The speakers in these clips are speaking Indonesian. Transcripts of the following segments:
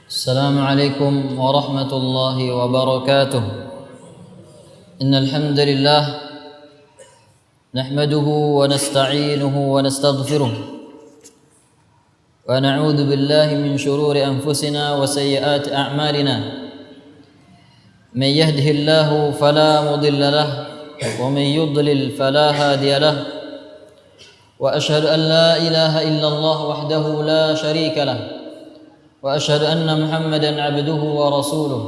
السلام عليكم ورحمة الله وبركاته. إن الحمد لله نحمده ونستعينه ونستغفره ونعوذ بالله من شرور أنفسنا وسيئات أعمالنا. من يهده الله فلا مضل له ومن يضلل فلا هادي له. وأشهد أن لا إله إلا الله وحده لا شريك له وأشهد أن محمدا عبده ورسوله.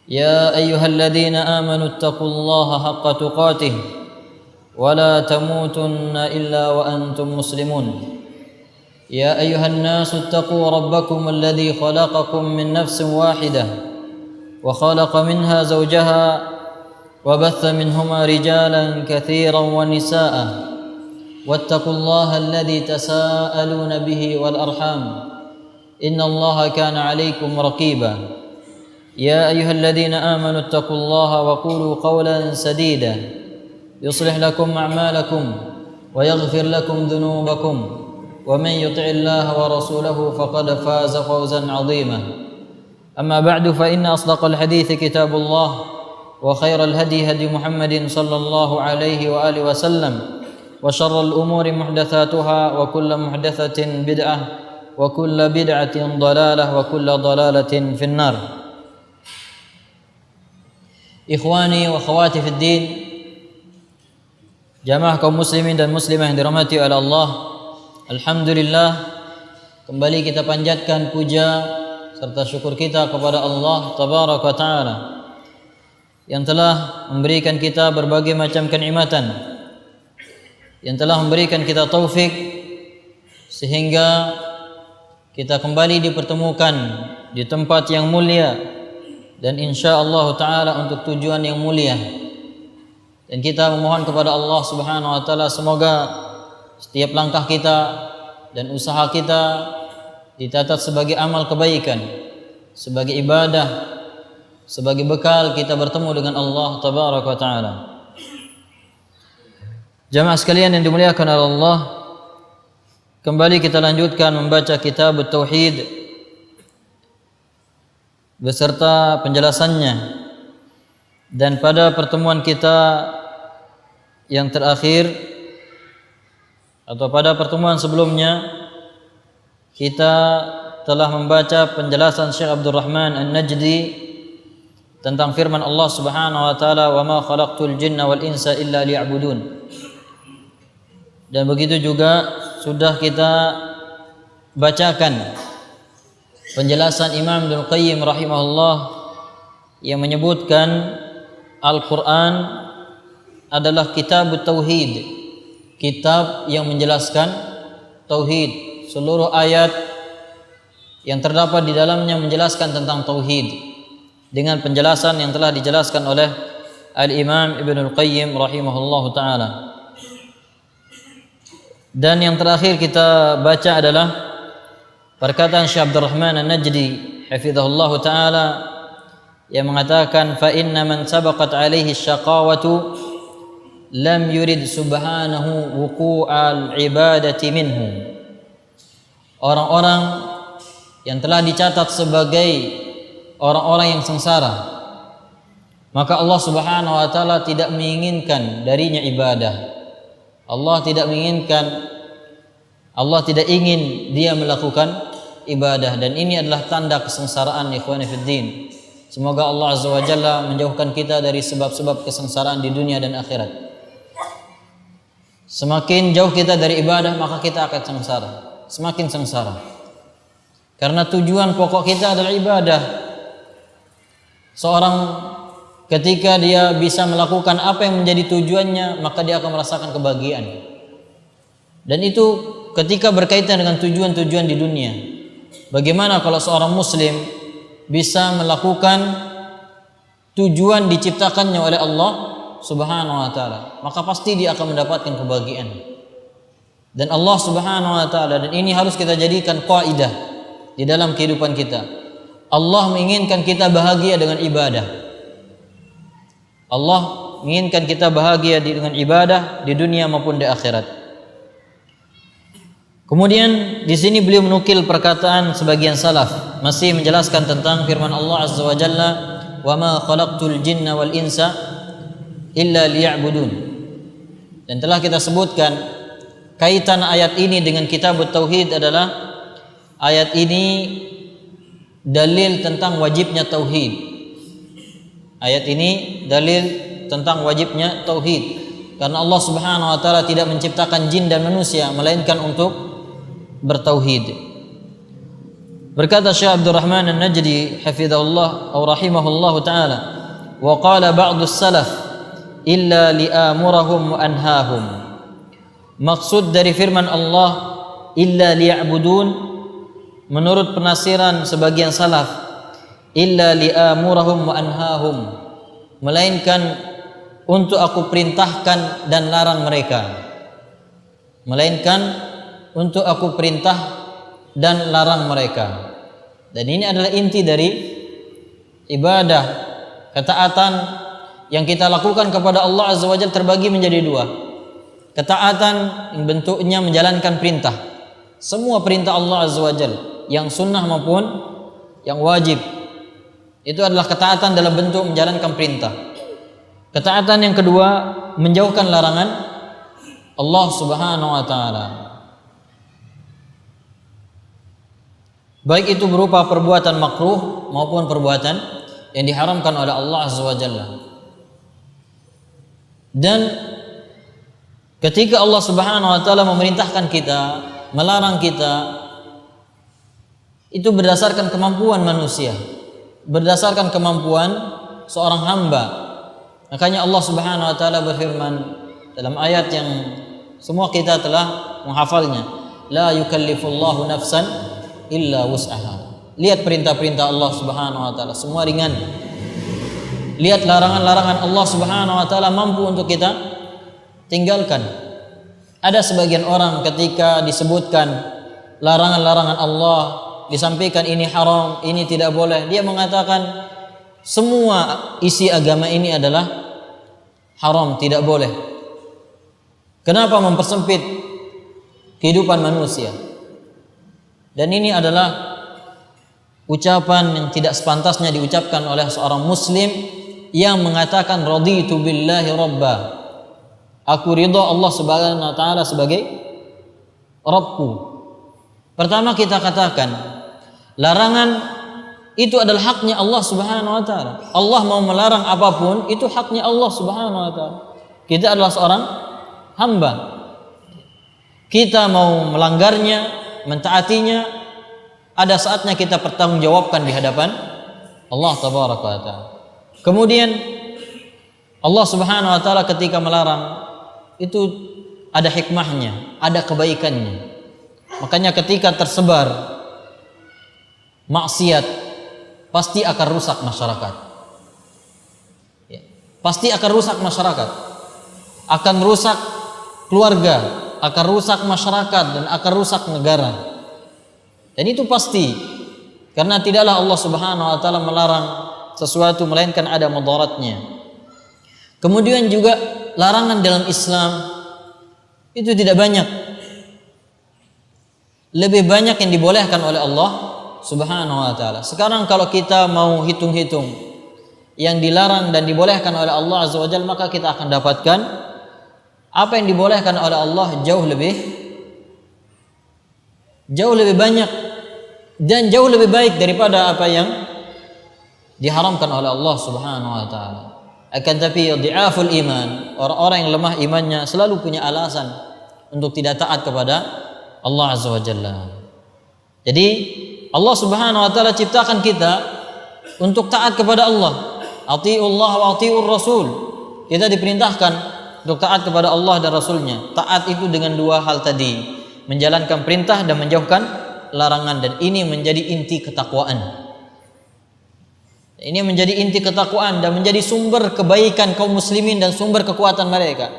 يا أيها الذين آمنوا اتقوا الله حق تقاته ولا تموتن إلا وأنتم مسلمون. يا أيها الناس اتقوا ربكم الذي خلقكم من نفس واحدة وخلق منها زوجها وبث منهما رجالا كثيرا ونساء واتقوا الله الذي تساءلون به والأرحام إن الله كان عليكم رقيبا. يا أيها الذين آمنوا اتقوا الله وقولوا قولا سديدا يصلح لكم أعمالكم ويغفر لكم ذنوبكم ومن يطع الله ورسوله فقد فاز فوزا عظيما. أما بعد فإن أصدق الحديث كتاب الله وخير الهدي هدي محمد صلى الله عليه وآله وسلم وشر الأمور محدثاتها وكل محدثة بدعة وكل بدعة ضلالة وكل ضلالة في النار. Ikhwani wa akhwati fid din, jamaah kaum muslimin dan muslimah yang dirahmati oleh Allah. Alhamdulillah, kembali kita panjatkan puja serta syukur kita kepada Allah tabaraka wa taala yang telah memberikan kita berbagai macam kenikmatan, yang telah memberikan kita taufik sehingga kita kembali dipertemukan di tempat yang mulia dan insyaallah taala untuk tujuan yang mulia. Dan kita memohon kepada Allah Subhanahu wa taala semoga setiap langkah kita dan usaha kita dicatat sebagai amal kebaikan, sebagai ibadah, sebagai bekal kita bertemu dengan Allah tabaraka wa taala. Jamaah sekalian yang dimuliakan oleh Allah, kembali kita lanjutkan membaca kitab Tauhid beserta penjelasannya. Dan pada pertemuan kita yang terakhir atau pada pertemuan sebelumnya kita telah membaca penjelasan Syekh Abdul Rahman An-Najdi tentang firman Allah Subhanahu wa taala, "Wa ma khalaqtul jinna wal insa illa liya'budun." Dan begitu juga sudah kita bacakan penjelasan Imam Ibnu Qayyim rahimahullah yang menyebutkan Al-Quran adalah kitab tauhid, kitab yang menjelaskan tauhid. Seluruh ayat yang terdapat di dalamnya menjelaskan tentang tauhid dengan penjelasan yang telah dijelaskan oleh Al-Imam Ibnu Qayyim rahimahullah taala. Dan yang terakhir kita baca adalah perkataan Syekh Abdul Rahman An-Najdi hafizahullah taala yang mengatakan, fa inna man sabaqat alaihi syaqawatu lam yurid subhanahu wuqu'al ibadati minhu. Orang-orang yang telah dicatat sebagai orang-orang yang sengsara, maka Allah Subhanahu wa taala tidak menginginkan darinya ibadah. Allah tidak ingin dia melakukan ibadah, dan ini adalah tanda kesengsaraan ikhwani fid din. Semoga Allah Azza wa Jalla menjauhkan kita dari sebab-sebab kesengsaraan di dunia dan akhirat. Semakin jauh kita dari ibadah, maka kita akan sengsara, semakin sengsara. Karena tujuan pokok kita adalah ibadah. Seorang ketika dia bisa melakukan apa yang menjadi tujuannya, maka dia akan merasakan kebahagiaan. Dan itu ketika berkaitan dengan tujuan-tujuan di dunia. Bagaimana kalau seorang muslim bisa melakukan tujuan diciptakannya oleh Allah Subhanahu wa taala, maka pasti dia akan mendapatkan kebahagiaan. Dan Allah Subhanahu wa taala, dan ini harus kita jadikan kaidah di dalam kehidupan kita. Allah menginginkan kita bahagia dengan ibadah. Allah menginginkan kita bahagia dengan ibadah di dunia maupun di akhirat. Kemudian di sini beliau menukil perkataan sebagian salaf, masih menjelaskan tentang firman Allah Azza wa Jalla, "Wa ma khalaqtul jinna wal insa illa liya'budun." Dan telah kita sebutkan kaitan ayat ini dengan kitabut tauhid adalah ayat ini dalil tentang wajibnya tauhid. Ayat ini dalil tentang wajibnya tauhid. Karena Allah Subhanahu wa taala tidak menciptakan jin dan manusia melainkan untuk bertauhid. Berkata Syekh Abdurrahman An-Najdi hafizahullah atau rahimahullahu taala, "Wa qala ba'dus salaf illa li'amurahum wa anhahum." Maksud dari firman Allah illa liya'budun menurut penafsiran sebagian salaf illa li'amurahum wa anhahum, melainkan untuk aku perintahkan dan larang mereka. Melainkan untuk aku perintah dan larang mereka. Dan ini adalah inti dari ibadah, ketaatan yang kita lakukan kepada Allah Azza wa Jalla terbagi menjadi dua. Ketaatan yang bentuknya menjalankan perintah, semua perintah Allah Azza wa Jalla, yang sunnah maupun yang wajib, itu adalah ketaatan dalam bentuk menjalankan perintah. Ketaatan yang kedua, menjauhkan larangan Allah Subhanahu wa taala. Baik itu berupa perbuatan makruh maupun perbuatan yang diharamkan oleh Allah Azza wa Jalla. Dan ketika Allah Subhanahu wa taala memerintahkan kita, melarang kita, itu berdasarkan kemampuan manusia, berdasarkan kemampuan seorang hamba. Makanya Allah Subhanahu wa taala berfirman dalam ayat yang semua kita telah menghafalnya, la yukallifullahu nafsan illa wus'aha. Lihat perintah-perintah Allah Subhanahu wa taala, semua ringan. Lihat larangan-larangan Allah Subhanahu wa taala, mampu untuk kita tinggalkan. Ada sebagian orang ketika disebutkan larangan-larangan Allah, disampaikan ini haram, ini tidak boleh, dia mengatakan semua isi agama ini adalah haram, tidak boleh. Kenapa mempersempit kehidupan manusia? Dan ini adalah ucapan yang tidak sepantasnya diucapkan oleh seorang muslim yang mengatakan raditu billahi rabba. Aku ridha Allah Subhanahu wa taala sebagai Rabbku. Pertama kita katakan larangan itu adalah haknya Allah Subhanahu wa taala. Allah mau melarang apapun itu haknya Allah Subhanahu wa taala. Kita adalah seorang hamba. Kita mau melanggarnya, mentaatinya, ada saatnya kita pertanggungjawabkan di hadapan Allah tabaraka wa taala. Kemudian Allah Subhanahu wa taala ketika melarang itu ada hikmahnya, ada kebaikannya. Makanya ketika tersebar maksiat pasti akan rusak masyarakat. Ya, pasti akan rusak masyarakat, akan rusak keluarga, akan rusak masyarakat, dan akan rusak negara. Dan itu pasti, karena tidaklah Allah Subhanahu wa taala melarang sesuatu melainkan ada mudaratnya. Kemudian juga larangan dalam Islam itu tidak banyak. Lebih banyak yang dibolehkan oleh Allah Subhanahu wa taala. Sekarang kalau kita mau hitung-hitung yang dilarang dan dibolehkan oleh Allah Azza wa Jalla, maka kita akan dapatkan apa yang dibolehkan oleh Allah jauh lebih banyak dan jauh lebih baik daripada apa yang diharamkan oleh Allah Subhanahu wa taala. Akan tapi dhi'aful iman, orang-orang yang lemah imannya selalu punya alasan untuk tidak taat kepada Allah Azza wa Jalla. Jadi Allah Subhanahu wa taala ciptakan kita untuk taat kepada Allah. Atiiullah wa atiiur rasul. Kita diperintahkan untuk taat kepada Allah dan Rasulnya. Taat itu dengan dua hal tadi, menjalankan perintah dan menjauhkan larangan, dan ini menjadi inti ketakwaan. Ini menjadi inti ketakwaan dan menjadi sumber kebaikan kaum muslimin dan sumber kekuatan mereka.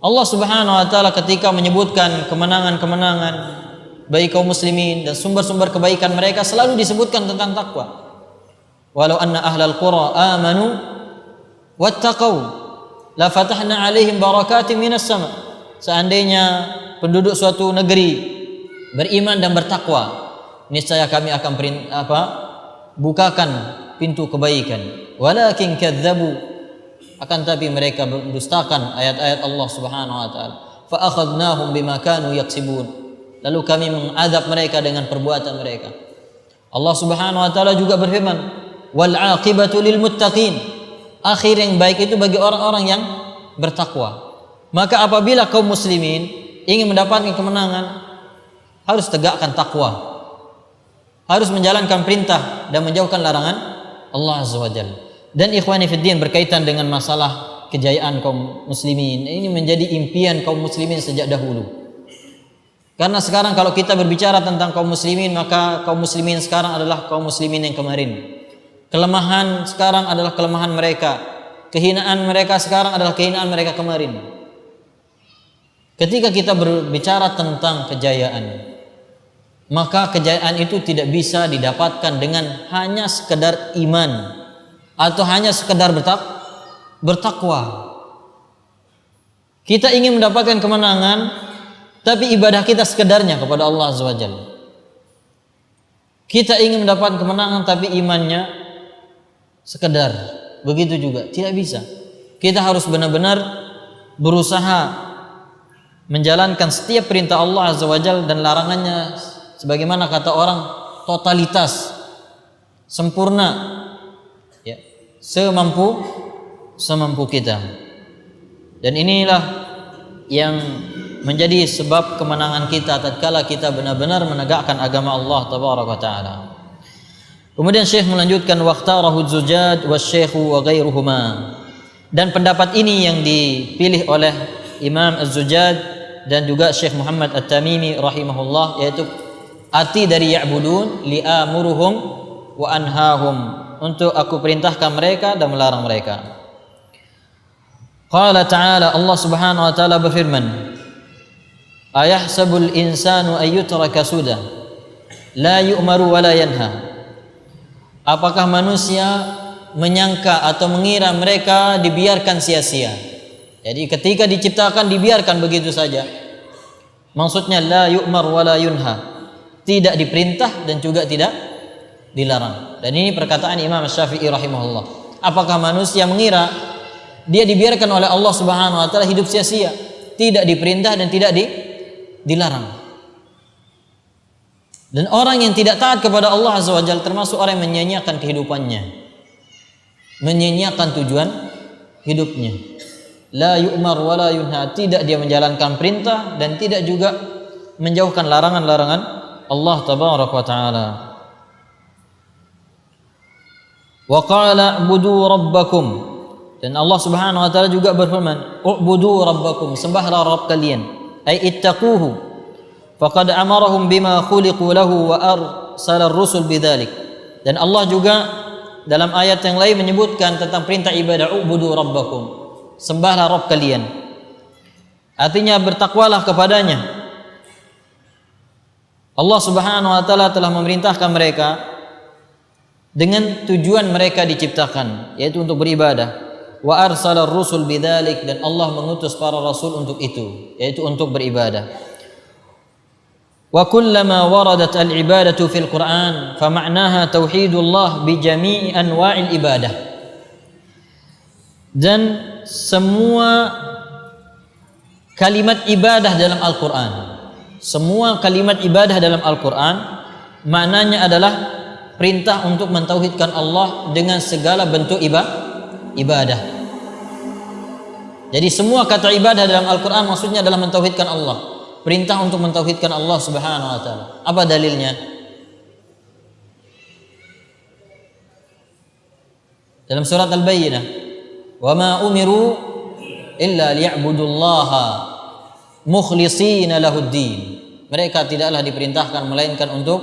Allah Subhanahu wa taala ketika menyebutkan kemenangan-kemenangan bagi kaum muslimin dan sumber-sumber kebaikan mereka, selalu disebutkan tentang takwa. Walau anna ahlal qura amanu wattaqau la fatahna alaihim barakatim minas sama. Seandainya penduduk suatu negeri beriman dan bertakwa, niscaya kami akan bukakan pintu kebaikan. Walakin kadzabu, akan tapi mereka mendustakan ayat-ayat Allah Subhanahu wa taala. Fa akhadnahum bima kanu yaksibun, lalu kami mengadab mereka dengan perbuatan mereka. Allah Subhanahu wa taala juga berfirman, wal aqibatu lil muttaqin, akhir yang baik itu bagi orang-orang yang bertakwa. Maka apabila kaum muslimin ingin mendapatkan kemenangan, harus tegakkan takwa, harus menjalankan perintah dan menjauhkan larangan Allah Azza wa Jalla. Dan ikhwani fiddin, berkaitan dengan masalah kejayaan kaum muslimin, ini menjadi impian kaum muslimin sejak dahulu. Karena sekarang kalau kita berbicara tentang kaum muslimin, maka kaum muslimin sekarang adalah kaum muslimin yang kemarin. Kelemahan sekarang adalah kelemahan mereka, kehinaan mereka sekarang adalah kehinaan mereka kemarin. Ketika kita berbicara tentang kejayaan, maka kejayaan itu tidak bisa didapatkan dengan hanya sekedar iman atau hanya sekedar bertakwa. Kita ingin mendapatkan kemenangan, tapi ibadah kita sekedarnya kepada Allah Azza wa Jalla. Kita ingin mendapatkan kemenangan, tapi imannya sekedar. Begitu juga tidak bisa. Kita harus benar-benar berusaha menjalankan setiap perintah Allah Azza wa Jalla dan larangannya sebagaimana kata orang, totalitas, sempurna, ya, semampu kita. Dan inilah yang menjadi sebab kemenangan kita tatkala kita benar-benar menegakkan agama Allah tabaraka taala. Kemudian Syekh melanjutkan, waqtarahu az-Zujjaj wasy-Syaikhu wa ghairuhuma. Dan pendapat ini yang dipilih oleh Imam Az-Zujjaj dan juga Syekh Muhammad At-Tamimi rahimahullah, yaitu arti dari ya'budun li'amuruhum wa anhahum, untuk aku perintahkan mereka dan melarang mereka. Qala ta'ala, Allah Subhanahu wa taala berfirman, ayahsabul insanu ayyutraka suda la yu'maru wa la yanha. Apakah manusia menyangka atau mengira mereka dibiarkan sia-sia? Jadi ketika diciptakan dibiarkan begitu saja. Maksudnya la yu'mar wa la yunha, tidak diperintah dan juga tidak dilarang. Dan ini perkataan Imam Syafi'i rahimahullah. Apakah manusia mengira dia dibiarkan oleh Allah Subhanahu wa taala hidup sia-sia, tidak diperintah dan tidak dilarang? Dan orang yang tidak taat kepada Allah Azza wa Jalla termasuk orang yang menyia-nyiakan kehidupannya, menyia-nyiakan tujuan hidupnya. La yu'mar wa la yunha, tidak dia menjalankan perintah dan tidak juga menjauhkan larangan-larangan Allah tabaraka wa taala. Wa qala ubudu rabbakum, dan Allah Subhanahu wa taala juga berfirman, ubudu rabbakum, sembahlah Rabb kalian, ay ittaquhu faqad amarahum bima khuliqu lahu wa arsala ar-rusul bidzalik. Dan Allah juga dalam ayat yang lain menyebutkan tentang perintah ibadah, ubudu rabbakum, sembahlah Rabb kalian. Artinya bertakwalah kepadanya. Allah Subhanahu wa taala telah memerintahkan mereka dengan tujuan mereka diciptakan, yaitu untuk beribadah. Wa arsalar rusul bidzalik, dan Allah mengutus para rasul untuk itu, yaitu untuk beribadah. Wa kullama waradat al-ibadatu fil Qur'an fa ma'naha tauhidullah bi jami'i anwa'il ibadah. Dan semua kalimat ibadah dalam Al-Quran, semua kalimat ibadah dalam Al-Quran maknanya adalah perintah untuk mentauhidkan Allah dengan segala bentuk ibadah. Jadi semua kata ibadah dalam Al-Quran maksudnya adalah mentauhidkan Allah, perintah untuk mentauhidkan Allah Subhanahu wa taala. Apa dalilnya? Dalam surat Al-Bayyinah, wa ma umiru illa liya'budullaha mukhlishina lahuddin. Mereka tidaklah diperintahkan melainkan untuk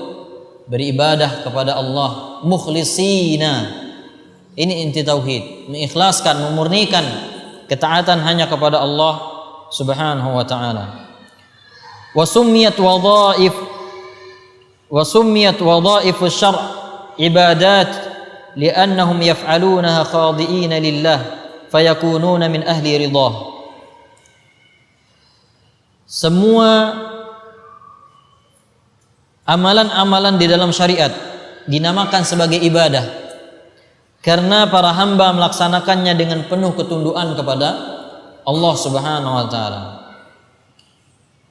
beribadah kepada Allah mukhlishina. Ini inti tauhid, mengikhlaskan, memurnikan ketaatan hanya kepada Allah Subhanahu wa taala. Wa summiyat wadhaif asy-syar' ibadat li'annahum yaf'alunaha khadi'ina lillah fayakununa min ahli ridhah. semua amalan-amalan di dalam syariat dinamakan sebagai ibadah karena para hamba melaksanakannya dengan penuh ketundukan kepada Allah Subhanahu wa taala.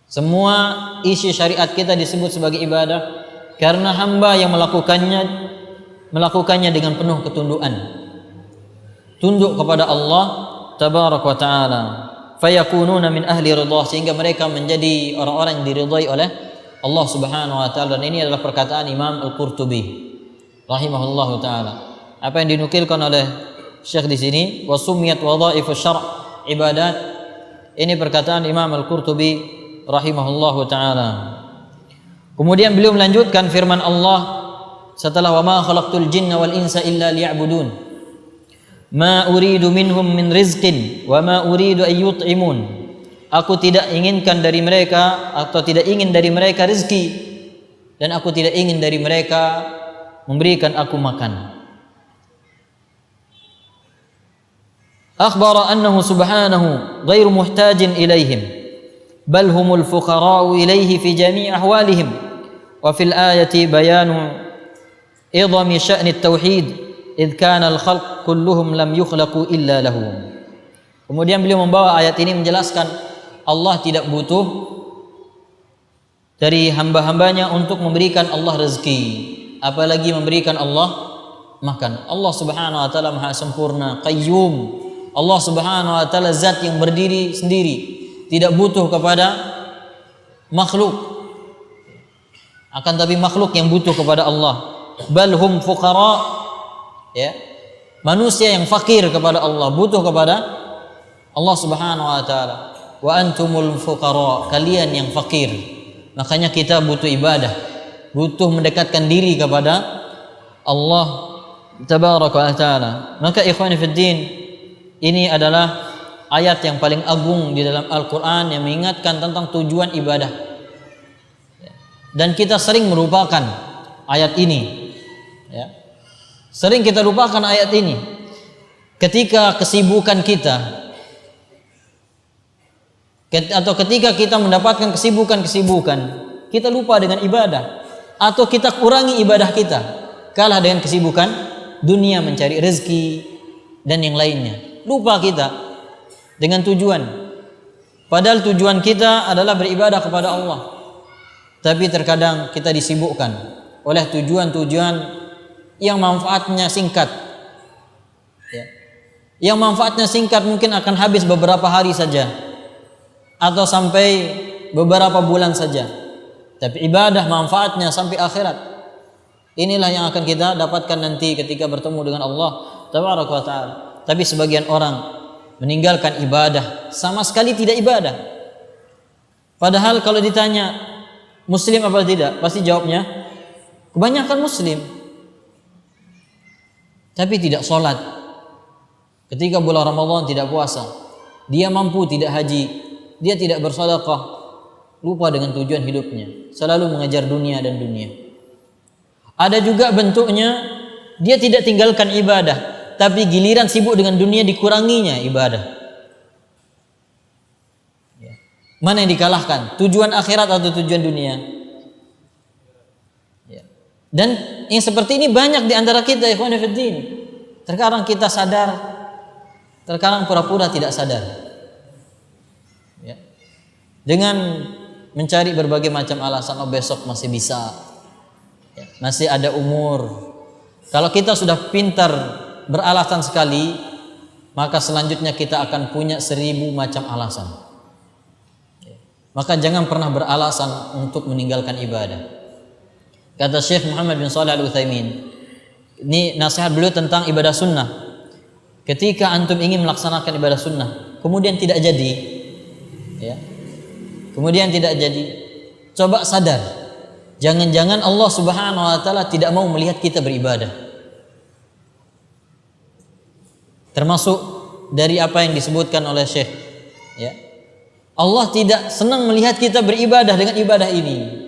Semua isi syariat kita disebut sebagai ibadah karena hamba yang melakukannya dengan penuh ketundukan. Tunduk kepada Allah tabaraka wa taala. Fayakununa min ahli ridha, sehingga mereka menjadi orang-orang yang diridhai oleh Allah Subhanahu wa taala. Dan ini adalah perkataan Imam Al-Qurtubi rahimahullahu taala. Apa yang dinukilkan oleh Syekh di sini, wa sumiyat wadhaifus syara' ibadat. Ini perkataan Imam Al-Qurtubi rahimahullahu taala. Kemudian beliau melanjutkan firman Allah setelah wa ma khalaqtul jinna wal insa illa liya'budun. Ma uridu minhum min rizqin wa ma uridu ay yut'imun. Aku tidak inginkan dari mereka atau tidak ingin dari mereka rezeki, dan aku tidak ingin dari mereka memberikan aku makan. Akhbara annahu subhanahu ghairu muhtajin ilaihim bal humul fuqara'u ilaihi fi jami' ahwalihim. Wa fil ayati bayanu idhami sya'ni at-tauhid idh kana al-khalq kulluhum lam yukhlaqu illa lahu. Kemudian beliau membawa ayat ini menjelaskan Allah tidak butuh dari hamba-hambanya untuk memberikan Allah rezeki, apalagi memberikan Allah makan. Allah Subhanahu wa taala Maha sempurna, qayyum. Allah Subhanahu wa taala zat yang berdiri sendiri, tidak butuh kepada makhluk. Akan tapi makhluk yang butuh kepada Allah. Bal hum fuqara, ya, manusia yang fakir kepada Allah, butuh kepada Allah Subhanahu wa taala. Wa antumul fuqara, kalian yang fakir. Makanya kita butuh ibadah, butuh mendekatkan diri kepada Allah tabaraka wa taala. Maka ikhwani fid din, ini adalah ayat yang paling agung di dalam Al-Qur'an yang mengingatkan tentang tujuan ibadah. Dan kita sering melupakan ayat ini, ya. Sering kita lupakan ayat ini ketika kesibukan kita atau ketika kita mendapatkan kesibukan-kesibukan, kita lupa dengan ibadah atau kita kurangi ibadah kita, kalah dengan kesibukan dunia mencari rezeki dan yang lainnya. Lupa kita dengan tujuan. Padahal tujuan kita adalah beribadah kepada Allah. Tapi terkadang kita disibukkan oleh tujuan-tujuan yang manfaatnya singkat, ya. Yang manfaatnya singkat mungkin akan habis beberapa hari saja atau sampai beberapa bulan saja, tapi ibadah manfaatnya sampai akhirat. Inilah yang akan kita dapatkan nanti ketika bertemu dengan Allah tabaraka wa taala. Tapi sebagian orang meninggalkan ibadah, sama sekali tidak ibadah. Padahal kalau ditanya Muslim apa tidak, pasti jawabnya kebanyakan Muslim. Tapi tidak sholat. Ketika bulan Ramadan tidak puasa. Dia mampu tidak haji. Dia tidak bersedekah. Lupa dengan tujuan hidupnya. Selalu mengejar dunia dan dunia. Ada juga bentuknya dia tidak tinggalkan ibadah, tapi giliran sibuk dengan dunia dikuranginya ibadah. Mana yang dikalahkan? Tujuan akhirat atau tujuan dunia? Ya. Dan yang seperti ini banyak di antara kita, ikhwan fillah. Terkadang kita sadar, terkadang pura-pura tidak sadar. Ya. Dengan mencari berbagai macam alasan, oh besok masih bisa, ya, masih ada umur. Kalau kita sudah pintar beralasan sekali, maka selanjutnya kita akan punya 1000 macam alasan. Maka jangan pernah beralasan untuk meninggalkan ibadah. Kata Syekh Muhammad bin Shalih Al-Utsaimin, ini nasihat beliau tentang ibadah sunnah. Ketika antum ingin melaksanakan ibadah sunnah, kemudian tidak jadi, ya, kemudian tidak jadi, coba sadar, jangan-jangan Allah Subhanahu wa taala tidak mau melihat kita beribadah. Termasuk dari apa yang disebutkan oleh Syekh, ya. Allah tidak senang melihat kita beribadah dengan ibadah ini.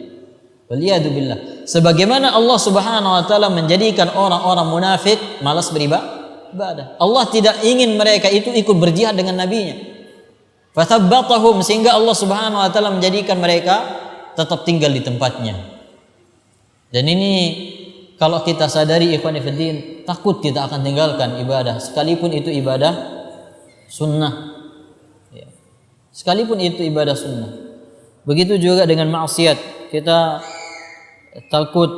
Waliyadzubillah. Sebagaimana Allah Subhanahu wa taala menjadikan orang-orang munafik malas beribadah. Allah tidak ingin mereka itu ikut berjihad dengan nabinya. Fathabbatahum, sehingga Allah Subhanahu wa taala menjadikan mereka tetap tinggal di tempatnya. Dan ini kalau kita sadari ikhwan fillah, takut kita akan tinggalkan ibadah sekalipun itu ibadah sunnah. Ya. Sekalipun itu ibadah sunnah. Begitu juga dengan maksiat, kita takut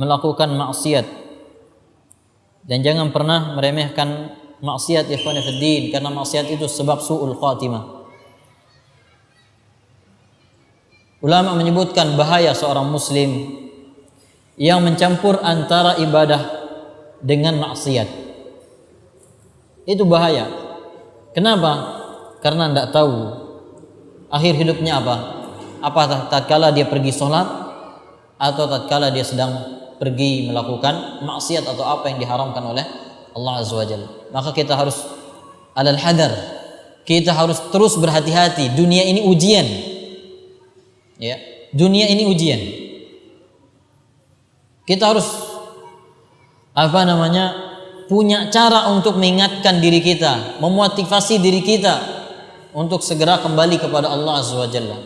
melakukan maksiat. Dan jangan pernah meremehkan maksiat ikhwan fillah, karena maksiat itu sebab su'ul khatimah. Ulama menyebutkan bahaya seorang muslim yang mencampur antara ibadah dengan maksiat. Itu bahaya. Kenapa? Karena tidak tahu akhir hidupnya apa. Apa tatkala dia pergi sholat, atau tatkala dia sedang pergi melakukan maksiat atau apa yang diharamkan oleh Allah Azza wa Jalla. Maka kita harus alal hadar. Kita harus terus berhati-hati. Dunia ini ujian. Ya, dunia ini ujian. Kita harus punya cara untuk mengingatkan diri kita, memotivasi diri kita untuk segera kembali kepada Allah Azza wa Jalla.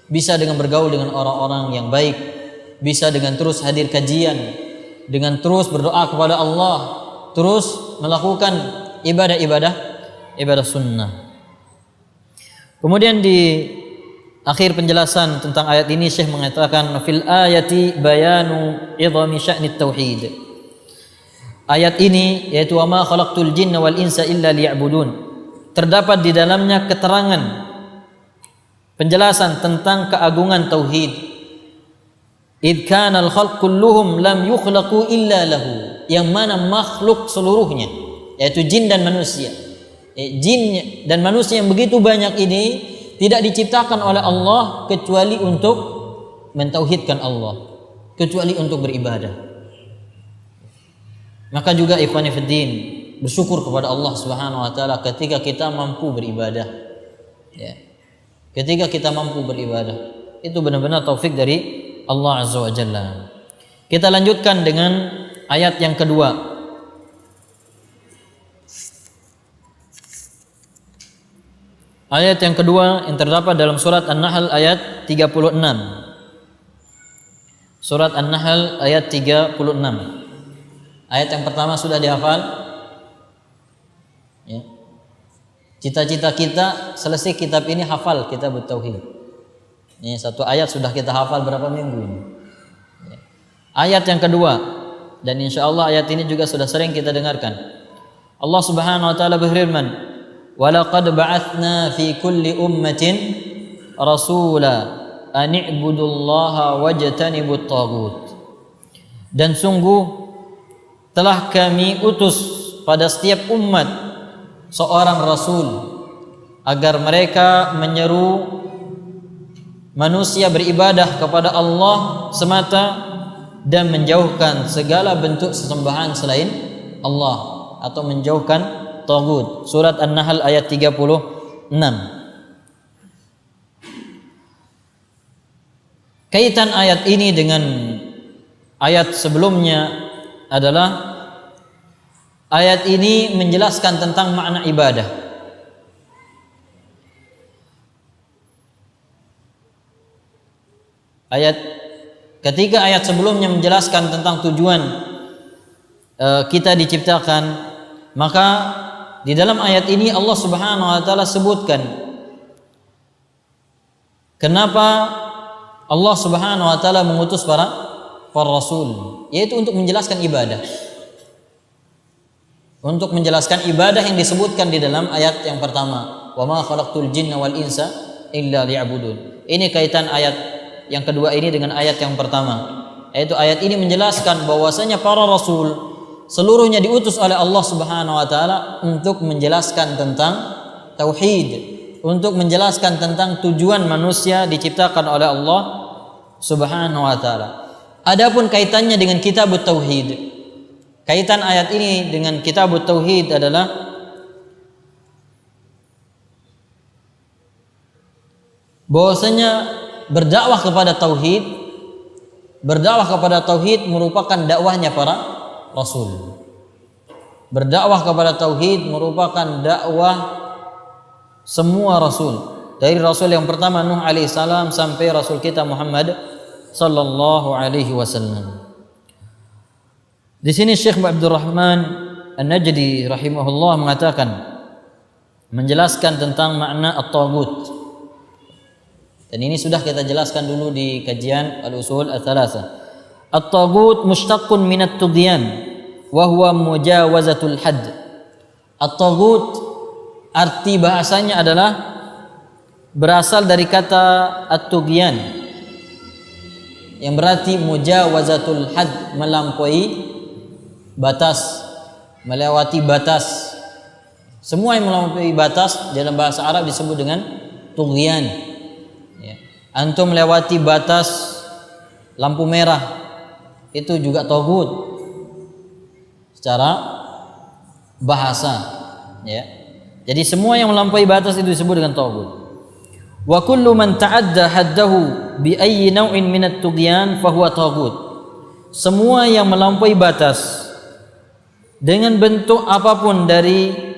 Bisa dengan bergaul dengan orang-orang yang baik, bisa dengan terus hadir kajian, dengan terus berdoa kepada Allah, terus melakukan ibadah sunnah. Kemudian di akhir penjelasan tentang ayat ini, Syekh mengatakan fil ayati bayanu idhami sya'nit tauhid. Ayat ini yaitu wa ma khalaqtul jinna wal insa illa liya'budun, terdapat di dalamnya keterangan penjelasan tentang keagungan tauhid. Id kana al khalq kulluhum lam yukhlaqu illa lahu, yang mana makhluk seluruhnya yaitu jin dan manusia. Jin dan manusia yang begitu banyak ini tidak diciptakan oleh Allah kecuali untuk mentauhidkan Allah, kecuali untuk beribadah. Maka juga ikhwani fiddin, bersyukur kepada Allah Subhanahu wa taala ketika kita mampu beribadah. Ya. Ketika kita mampu beribadah, itu benar-benar taufik dari Allah Azza wa Jalla. Kita lanjutkan dengan ayat yang kedua. Ayat yang kedua yang terdapat dalam surat An-Nahl ayat 36. Surat An-Nahl ayat 36. Ayat yang pertama sudah dihafal? Ya. Cita-cita kita selesai kitab ini hafal kitab tauhid. Ini satu ayat sudah kita hafal berapa minggu ini. Ya. Ayat yang kedua, dan insyaallah ayat ini juga sudah sering kita dengarkan. Allah Subhanahu wa taala berfirman, وَلَقَدْ بَعَثْنَا فِي كُلِّ أُمَّةٍ رَسُولًا أَنِ اعْبُدُوا اللَّهَ وَاجْتَنِبُوا الطَّاغُوتَ. Dan sungguh telah kami utus pada setiap umat seorang rasul agar mereka menyeru manusia beribadah kepada Allah semata dan menjauhkan segala bentuk sesembahan selain Allah, atau menjauhkan tagut. Surat An-Nahl ayat 36. Kaitan ayat ini dengan ayat sebelumnya adalah ayat ini menjelaskan tentang makna ibadah. Ketika ayat sebelumnya menjelaskan tentang tujuan kita diciptakan, maka di dalam ayat ini Allah Subhanahu wa taala sebutkan kenapa Allah Subhanahu wa taala mengutus para rasul, yaitu untuk menjelaskan ibadah. Untuk menjelaskan ibadah yang disebutkan di dalam ayat yang pertama, wa ma khalaqtul jinna wal insa illa liya'budun. Ini kaitan ayat yang kedua ini dengan ayat yang pertama, yaitu ayat ini menjelaskan bahwasanya para rasul seluruhnya diutus oleh Allah Subhanahu wa taala untuk menjelaskan tentang tauhid, untuk menjelaskan tentang tujuan manusia diciptakan oleh Allah Subhanahu wa taala. Adapun kaitannya dengan kitabut tauhid, kaitan ayat ini dengan kitabut tauhid adalah bahwasanya berdakwah kepada tauhid merupakan dakwahnya para rasul. Berdakwah kepada tauhid merupakan dakwah semua rasul, dari rasul yang pertama Nuh alaihissalam sampai rasul kita Muhammad sallallahu alaihi wasallam. Di sini Syekh Abdurrahman An-Najdi rahimahullah mengatakan, menjelaskan tentang makna at-taghut. Dan ini sudah kita jelaskan dulu di kajian al-usul ats-tsalatsah. At-taghut mushtaqqun min at-tughyan wa huwa mujawazatul hadd. At-taghut arti bahasanya adalah berasal dari kata at-tughyan yang berarti mujawazatul hadd, melampaui batas, melewati batas. Semua yang melampaui batas dalam bahasa Arab disebut dengan tughyan. Ya. Antum melewati batas lampu merah, itu juga taghut secara bahasa. Ya. Jadi semua yang melampaui batas itu disebut dengan taghut. Wa kullu man ta'adda haddahu bi ayyi naw'in min at-tughyan fa huwa taghut. Semua yang melampaui batas dengan bentuk apapun dari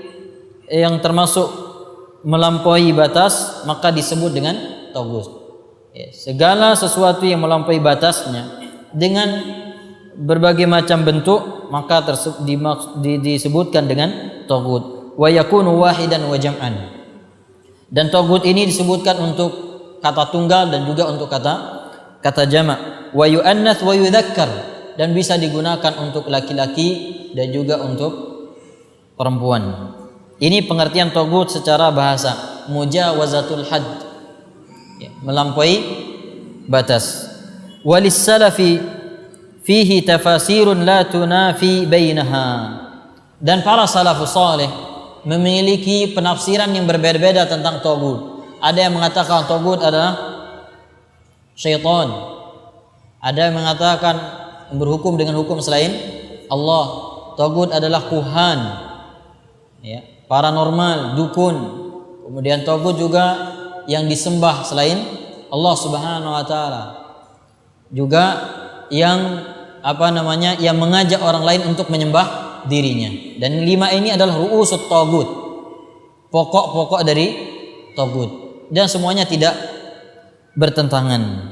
yang termasuk melampaui batas, maka disebut dengan taghut. Ya, segala sesuatu yang melampaui batasnya dengan berbagai macam bentuk, maka disebutkan dengan taghut. Wa yakunu wahidan wa jam'an. Dan taghut ini disebutkan untuk kata tunggal dan juga untuk kata jamak. Wa yu'annats wa yudzakkar, dan bisa digunakan untuk laki-laki dan juga untuk perempuan. Ini pengertian taghut secara bahasa, mujawazatul hadd, ya, melampaui batas. Walis salafi fihi tafasirun la tunafi bainaha. Dan para salafus saleh memiliki penafsiran yang berbeda-beda tentang taghut. Ada yang mengatakan taghut adalah syaitan. Ada yang mengatakan berhukum dengan hukum selain Allah. Taghut adalah kuhan, ya, paranormal, dukun. Kemudian taghut juga yang disembah selain Allah Subhanahu wa taala. Juga yang yang mengajak orang lain untuk menyembah dirinya. Dan 5 ini adalah ru'usut taghut, pokok-pokok dari taghut, dan semuanya tidak bertentangan.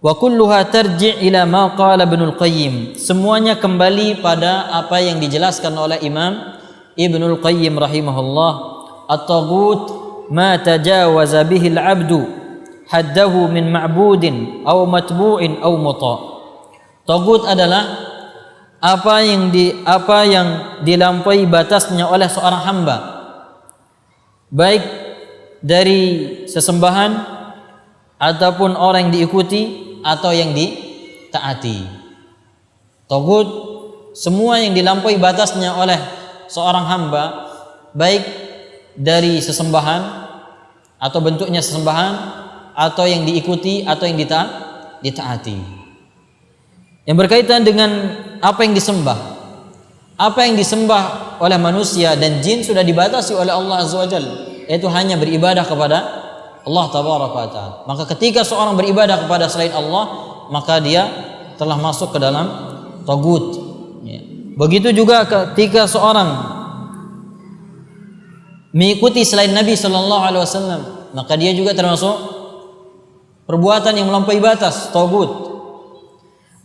Wa kulluha tarji' ila ma qala Ibnul Qayyim. Semuanya kembali pada apa yang dijelaskan oleh Imam Ibnul Qayyim rahimahullah. At-taghut ma tajawaza bihi al-'abdu haddahu min ma'budin aw matbu'in aw muta'. Taghut adalah apa yang dilampaui batasnya oleh seorang hamba, baik dari sesembahan ataupun orang yang diikuti atau yang ditaati. Taghut semua yang dilampaui batasnya oleh seorang hamba, baik dari sesembahan atau bentuknya sesembahan, atau yang diikuti atau yang ditaati. Yang berkaitan dengan apa yang disembah. Apa yang disembah oleh manusia dan jin sudah dibatasi oleh Allah Azza wa Jalla, yaitu hanya beribadah kepada Allah Tabaraka wa Ta'ala. Maka ketika seorang beribadah kepada selain Allah, maka dia telah masuk ke dalam taghut. Ya. Begitu juga ketika seorang mengikuti selain Nabi sallallahu alaihi wasallam, maka dia juga termasuk perbuatan yang melampaui batas, taghut.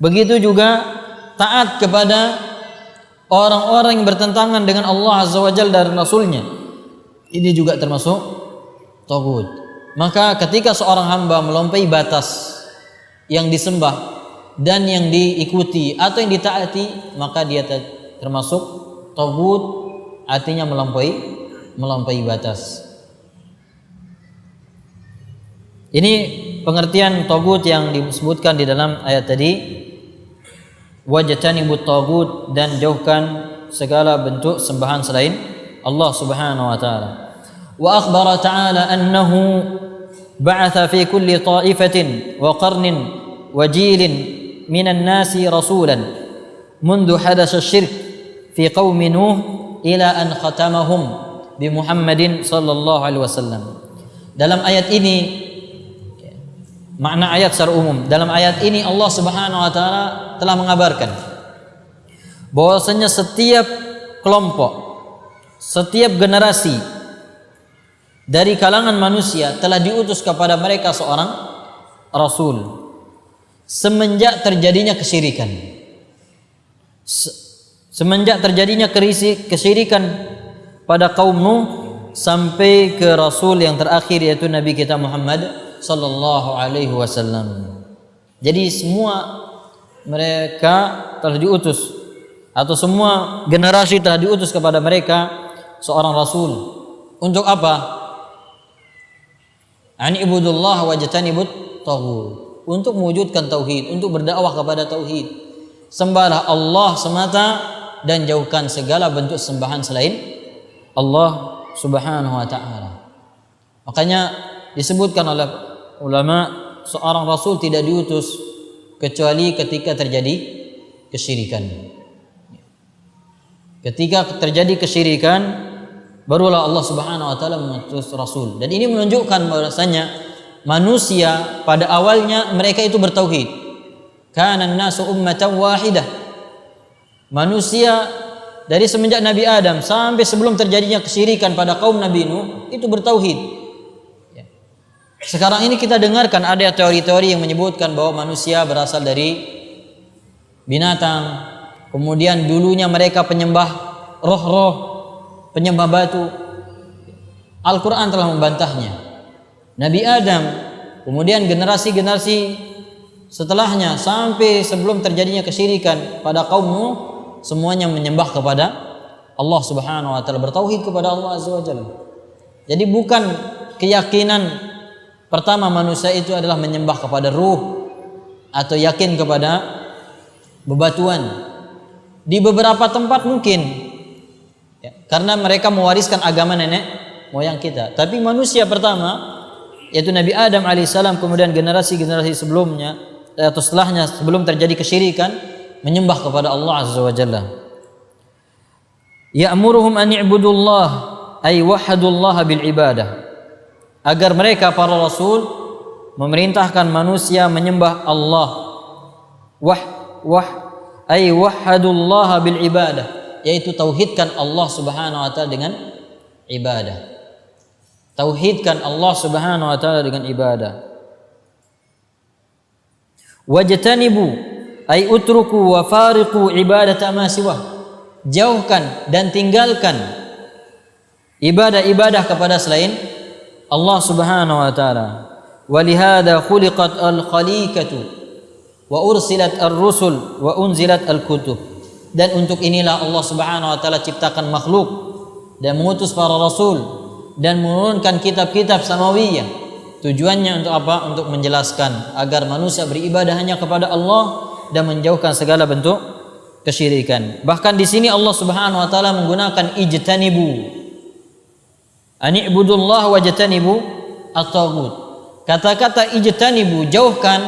Begitu juga taat kepada orang-orang yang bertentangan dengan Allah Azza wa Jalla dan Rasulnya, ini juga termasuk taghut. Maka ketika seorang hamba melampaui batas yang disembah dan yang diikuti atau yang ditaati, maka dia termasuk taghut, artinya melampaui batas. Ini pengertian taghut yang disebutkan di dalam ayat tadi. Wajtanibut taghut, dan jauhkan segala bentuk sembahan selain Allah Subhanahu wa taala. Wa akhbara ta'ala annahu ba'atha fi kulli ta'ifatin wa qarnin wa jilin minan nasi rasulan mundu hadatsa asy-syirk fi qaumi Nuh ila an khatamahum bi Muhammadin sallallahu alaihi wasallam. Dalam ayat ini, makna ayat secara umum, dalam ayat ini Allah Subhanahu wa taala telah mengabarkan bahwasanya setiap kelompok, setiap generasi dari kalangan manusia telah diutus kepada mereka seorang rasul semenjak terjadinya kesyirikan. Semenjak terjadinya kesyirikan pada kaum Nuh sampai ke rasul yang terakhir yaitu Nabi kita Muhammad sallallahu alaihi wasallam. Jadi semua mereka telah diutus atau semua generasi telah diutus kepada mereka seorang rasul. Untuk apa? An ibudullah wajtanibut taghut. Untuk mewujudkan tauhid, untuk berdakwah kepada tauhid. Sembahlah Allah semata dan jauhkan segala bentuk sembahan selain Allah Subhanahu wa taala. Makanya disebutkan oleh ulama seorang rasul tidak diutus kecuali ketika terjadi kesyirikan. Ketika terjadi kesyirikan barulah Allah Subhanahu wa taala mengutus rasul. Dan ini menunjukkan bahwasanya manusia pada awalnya mereka itu bertauhid. Kana an-nasu ummatan wahidah. Manusia dari semenjak Nabi Adam sampai sebelum terjadinya kesyirikan pada kaum Nabi Nuh itu bertauhid. Sekarang ini kita dengarkan ada teori-teori yang menyebutkan bahwa manusia berasal dari binatang. Kemudian dulunya mereka penyembah roh-roh, penyembah batu. Al-Quran telah membantahnya. Nabi Adam, kemudian generasi-generasi setelahnya sampai sebelum terjadinya kesyirikan pada kaum Nuh, semuanya menyembah kepada Allah Subhanahu wa taala, bertauhid kepada Allah Azza wa Jalla. Jadi bukan keyakinan pertama manusia itu adalah menyembah kepada ruh atau yakin kepada bebatuan. Di beberapa tempat mungkin ya, karena mereka mewariskan agama nenek moyang kita. Tapi manusia pertama yaitu Nabi Adam alaihissalam, kemudian generasi-generasi sebelumnya atau setelahnya sebelum terjadi kesyirikan menyembah kepada Allah Azza wa Jalla. Ya'muruhum an i'budullah ay wahadullah bil ibadah. Agar mereka para rasul memerintahkan manusia menyembah Allah. Ay wahadullah bil ibadah, yaitu tauhidkan Allah Subhanahu wa taala dengan ibadah. Tauhidkan Allah Subhanahu wa taala dengan ibadah. Wajtanibu ay utruku wa fariqu ibadata ma siwah. Jauhkan dan tinggalkan ibadah-ibadah kepada selain Allah Subhanahu wa taala. Walihada khuliqat al-khaliqatu wa ursilat ar-rusul wa unzilat al-kutub. Dan untuk inilah Allah Subhanahu wa taala ciptakan makhluk dan mengutus para rasul dan menurunkan kitab-kitab samawiyah. Tujuannya untuk apa? Untuk menjelaskan agar manusia beribadah hanya kepada Allah dan menjauhkan segala bentuk kesyirikan. Bahkan di sini Allah Subhanahu wa taala menggunakan ijtanibu. Ani'budullah wajtanibu at-taghut. Kata-kata ijtanibu, jauhkan,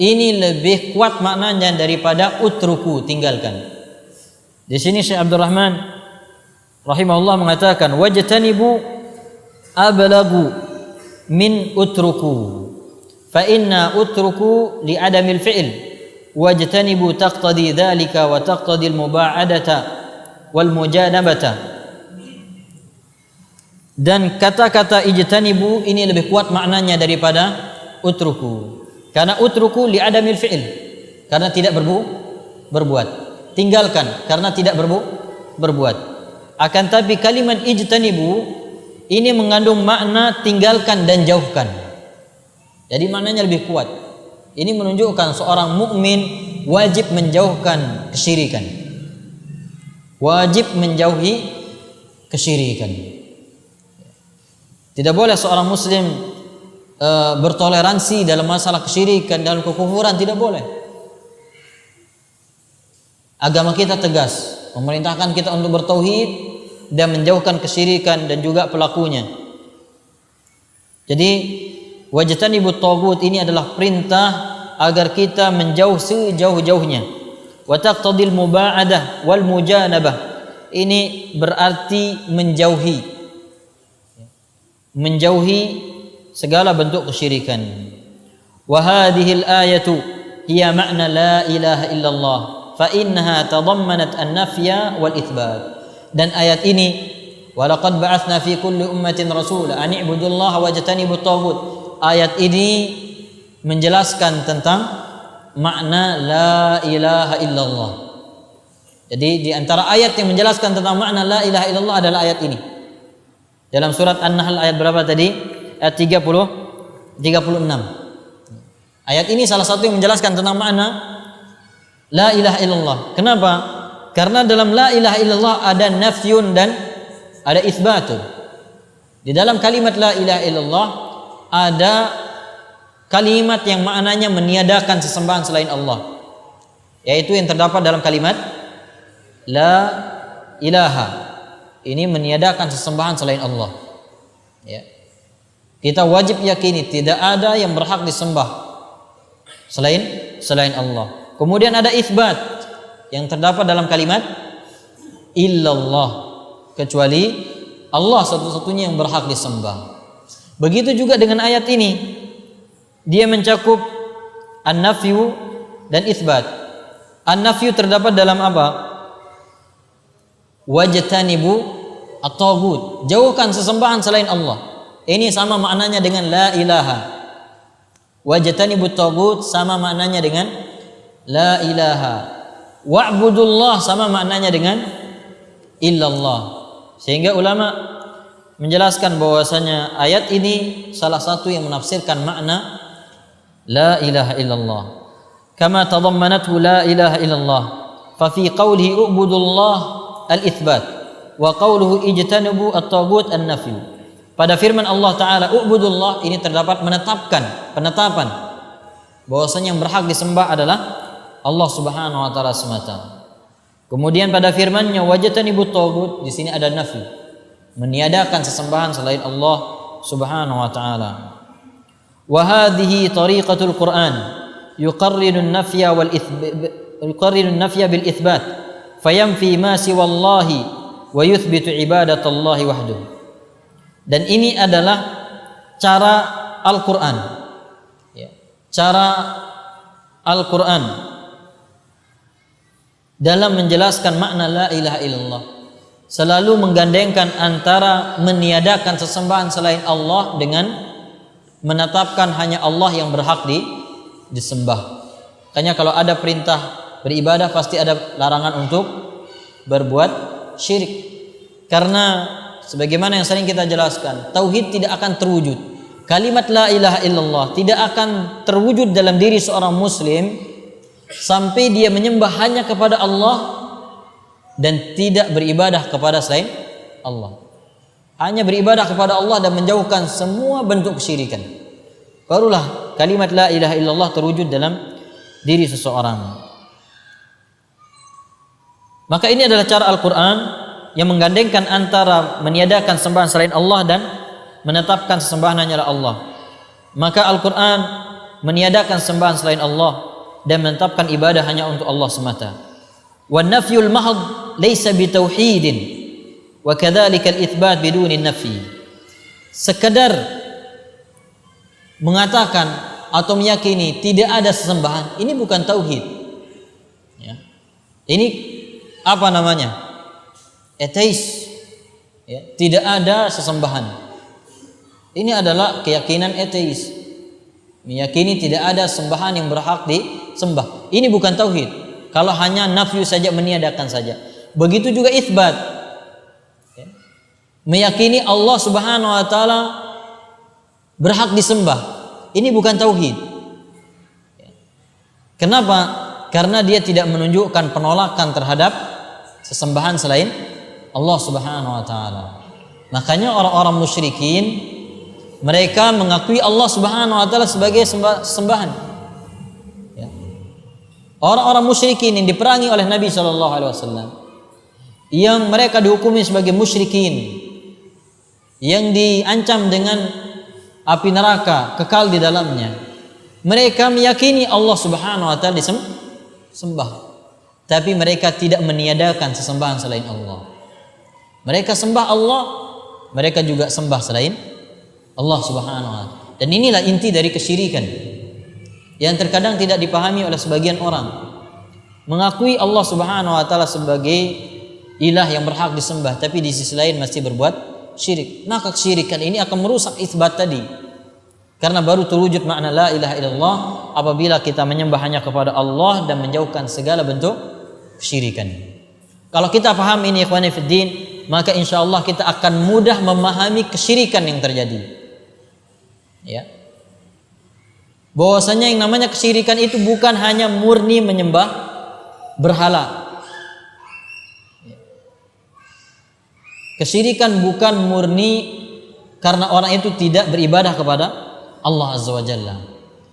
ini lebih kuat maknanya daripada utruku, tinggalkan. Di sini Syekh Abdul Rahman rahimahullah mengatakan wajtanibu ablagu min utruku fa inna utruku li adamil fi'l wajtanibu taqtadi dhalika wa taqtadi al-muba'adata wal mujanabata. Dan kata-kata ijtanibu ini lebih kuat maknanya daripada utruku, karena utruku li adamil fi'l, karena tidak berbuat, tinggalkan karena tidak berbuat. Akan tapi kalimat ijtanibu ini mengandung makna tinggalkan dan jauhkan. Jadi maknanya lebih kuat. Ini menunjukkan seorang mukmin wajib menjauhkan kesyirikan. Wajib menjauhi kesyirikan. Tidak boleh seorang muslim bertoleransi dalam masalah kesyirikan, dalam kekufuran, tidak boleh. Agama kita tegas, memerintahkan kita untuk bertauhid dan menjauhkan kesyirikan dan juga pelakunya. Jadi wajtanibut taghut ini adalah perintah agar kita menjauh sejauh-jauhnya. Wa taqtadil muba'adah wal mujanabah. Ini berarti menjauhi segala bentuk kesyirikan. Wa hadhil ayatu hiya ma'na la ilaha illallah fa innaha tadammanat an-nafya wal itsbat. Dan ayat ini, laqad ba'atsna fi kulli ummatin rasula an i'budullaha wajtanibut taghut. Ayat ini menjelaskan tentang makna la ilaha illallah. Jadi di antara ayat yang menjelaskan tentang makna la ilaha illallah adalah ayat ini. Dalam surat An-Nahl ayat berapa tadi? Ayat 36. Ayat ini salah satu yang menjelaskan tentang makna la ilaha illallah. Kenapa? Karena dalam la ilaha illallah ada nafyun dan ada itsbatun. Di dalam kalimat la ilaha illallah ada kalimat yang maknanya meniadakan sesembahan selain Allah, yaitu yang terdapat dalam kalimat la ilaha. Ini meniadakan sesembahan selain Allah. Ya. Kita wajib yakini tidak ada yang berhak disembah selain Allah. Kemudian ada itsbat yang terdapat dalam kalimat illallah, kecuali Allah satu-satunya yang berhak disembah. Begitu juga dengan ayat ini, dia mencakup an-nafyu dan itsbat. An-nafyu terdapat dalam apa? Wajtanibu at-taghut, jauhkan sesembahan selain Allah. Ini sama maknanya dengan la ilaha. Wajtanibu at-taghut sama maknanya dengan la ilaha. Wa'budullah sama maknanya dengan illallah. Sehingga ulama menjelaskan bahwasanya ayat ini salah satu yang menafsirkan makna la ilaha illallah. Kama tadammanathu la ilaha illallah. Fa fi qawlihi u'budullah al-itsbat wa qawluhu ijtanibu at-taghut an-nafy. Pada firman Allah taala u'budullah ini terdapat penetapan bahwasanya yang berhak disembah adalah Allah Subhanahu wa taala semata. Kemudian pada firman-Nya wajtanibu at-taghut, di sini ada nafy, meniadakan sesembahan selain Allah Subhanahu wa taala. Wa hadhihi tariqatul Qur'an yuqarriru an-nafya bil itsbat fayanfi ma siwallahi wa yuthbitu ibadatallahi wahdahu. Dan ini adalah cara Al-Qur'an. Ya. Cara Al-Qur'an dalam menjelaskan makna la ilaha illallah selalu menggandengkan antara meniadakan sesembahan selain Allah dengan menetapkan hanya Allah yang berhak disembah. Makanya kalau ada perintah beribadah pasti ada larangan untuk berbuat syirik. Karena sebagaimana yang sering kita jelaskan, tauhid tidak akan terwujud, kalimat la ilaha illallah tidak akan terwujud dalam diri seorang muslim sampai dia menyembah hanya kepada Allah dan tidak beribadah kepada selain Allah. Hanya beribadah kepada Allah dan menjauhkan semua bentuk kesyirikan. Barulah kalimat la ilaha illallah terwujud dalam diri seseorang. Maka ini adalah cara Al-Quran yang menggandengkan antara meniadakan sembahan selain Allah dan menetapkan sesembahan hanyalah Allah. Maka Al-Quran meniadakan sembahan selain Allah dan menetapkan ibadah hanya untuk Allah semata. Wan nafyul mahd laysa bitauhidin wa kadzalika al-itsbat biduni nafyi. Sekedar mengatakan atau meyakini tidak ada sesembahan, ini bukan tauhid. Ya. Ini apa namanya? Ateis. Ya, tidak ada sesembahan. Ini adalah keyakinan ateis. Meyakini tidak ada sembahan yang berhak disembah. Ini bukan tauhid. Kalau hanya nafyu saja, meniadakan saja. Begitu juga itsbat. Ya. Meyakini Allah Subhanahu wa taala berhak disembah. Ini bukan tauhid. Ya. Kenapa? Karena dia tidak menunjukkan penolakan terhadap sesembahan selain Allah Subhanahu wa taala. Makanya orang-orang musyrikin mereka mengakui Allah Subhanahu wa taala sebagai sembahan. Ya. Orang-orang musyrikin yang diperangi oleh Nabi sallallahu alaihi wasallam, yang mereka dihukumi sebagai musyrikin, yang diancam dengan api neraka kekal di dalamnya, mereka meyakini Allah Subhanahu wa taala disembah, tapi mereka tidak meniadakan sesembahan selain Allah. Mereka sembah Allah, mereka juga sembah selain Allah Subhanahu wa taala. Dan inilah inti dari kesyirikan yang terkadang tidak dipahami oleh sebagian orang. Mengakui Allah Subhanahu wa taala sebagai ilah yang berhak disembah, tapi di sisi lain masih berbuat syirik, maka kesyirikan ini akan merusak isbat tadi. Karena baru terwujud makna la ilaha illallah apabila kita menyembah hanya kepada Allah dan menjauhkan segala bentuk kesyirikan. Kalau kita paham ini ikhwani fiddin, maka insya Allah kita akan mudah memahami kesyirikan yang terjadi. Ya. Bahwasanya yang namanya kesyirikan itu bukan hanya murni menyembah berhala. Kesyirikan bukan murni karena orang itu tidak beribadah kepada Allah Azza wa Jalla.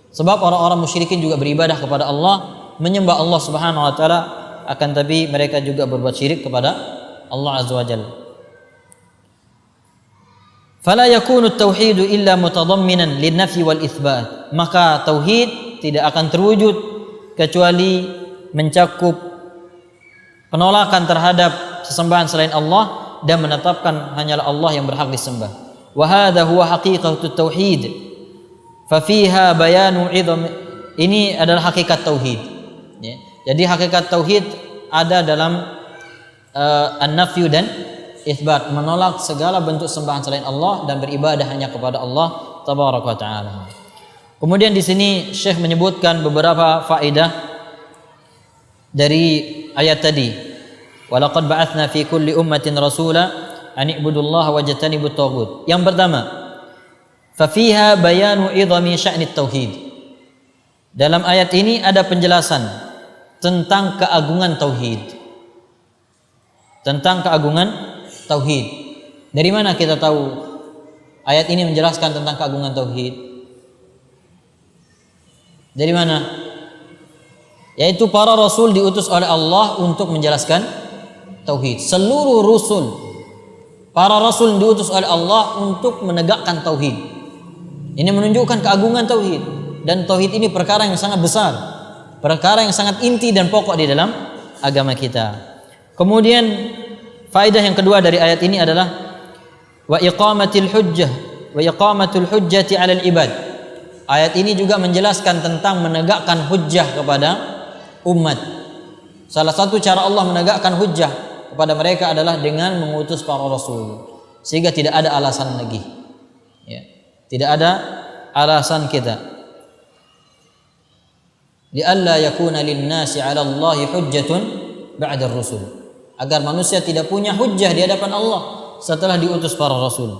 Sebab orang-orang musyrikin juga beribadah kepada Allah, menyembah Allah Subhanahu wa taala, akan tapi mereka juga berbuat syirik kepada Allah Azza wa Jalla. Fala yakunu at-tauhid illa mutadamminan lin-nafyi wal itsbat. Maka tauhid tidak akan terwujud kecuali mencakup penolakan terhadap sesembahan selain Allah dan menetapkan hanyalah Allah yang berhak disembah. Wa hadha huwa haqiqatut tauhid. Fa fiha bayanu idham. Ini adalah hakikat tauhid. Ya. Jadi hakikat tauhid ada dalam an-nafyu dan itsbat, menolak segala bentuk sembahan selain Allah dan beribadah hanya kepada Allah tabaraka wa taala. Kemudian di sini Syekh menyebutkan beberapa faedah dari ayat tadi. Walaqad ba'atsna fi kulli ummatin rasula an i'budullaha wajtanibut taghut. Yang pertama, fa fiha bayanu idhami sya'nit tauhid. Dalam ayat ini ada penjelasan tentang keagungan tauhid. Tentang keagungan tauhid. Dari mana kita tahu ayat ini menjelaskan tentang keagungan tauhid? Dari mana? Yaitu para rasul diutus oleh Allah untuk menjelaskan tauhid. Seluruh rasul, para rasul diutus oleh Allah untuk menegakkan tauhid. Ini menunjukkan keagungan tauhid, dan tauhid ini perkara yang sangat besar, perkara yang sangat inti dan pokok di dalam agama kita. Kemudian faedah yang kedua dari ayat ini adalah wa iqamatil hujjati 'alal ibad. Ayat ini juga menjelaskan tentang menegakkan hujjah kepada umat. Salah satu cara Allah menegakkan hujjah kepada mereka adalah dengan mengutus para rasul, sehingga tidak ada alasan lagi. Ya. Tidak ada alasan kita. Li'alla yakuna lin-nasi 'ala Allahi hujjatun ba'da ar-rusul. Agar manusia tidak punya hujjah di hadapan Allah setelah diutus para rasul.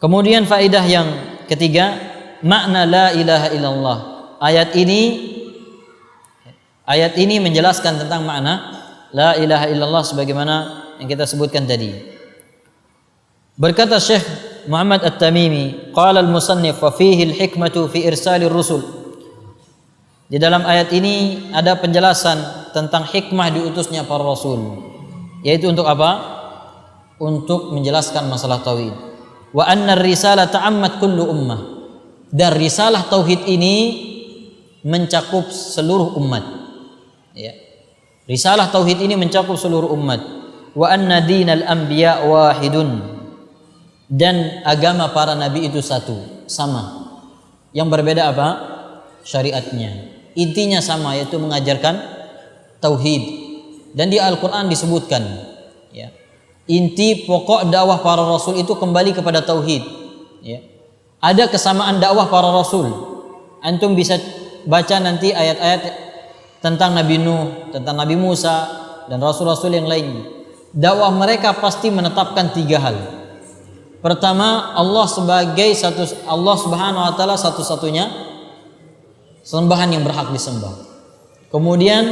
Kemudian faedah yang ketiga, makna la ilaha illallah. Ayat ini menjelaskan tentang makna la ilaha illallah sebagaimana yang kita sebutkan tadi. Berkata Syekh Muhammad At-Tamimi, qala al-musannif wa fihi al-hikmatu fi irsalir rusul. Di dalam ayat ini ada penjelasan tentang hikmah diutusnya para rasul. Yaitu untuk apa? Untuk menjelaskan masalah tauhid. Wa anna ar-risalah ta'ammat kullu ummah. Dan risalah tauhid ini mencakup seluruh umat. Ya. Risalah tauhid ini mencakup seluruh umat. Wa anna dinal anbiya wahidun. Dan agama para nabi itu satu, sama. Yang berbeda apa? Syariatnya. Intinya sama, yaitu mengajarkan tauhid. Dan di Al-Quran disebutkan, ya, inti pokok dakwah para rasul itu kembali kepada tauhid. Ya. Ada kesamaan dakwah para rasul. Antum bisa baca nanti ayat-ayat tentang Nabi Nuh, tentang Nabi Musa dan rasul-rasul yang lain. Dakwah mereka pasti menetapkan tiga hal. Pertama, Allah Subhanahu wa taala satu-satunya sembahan yang berhak disembah. Kemudian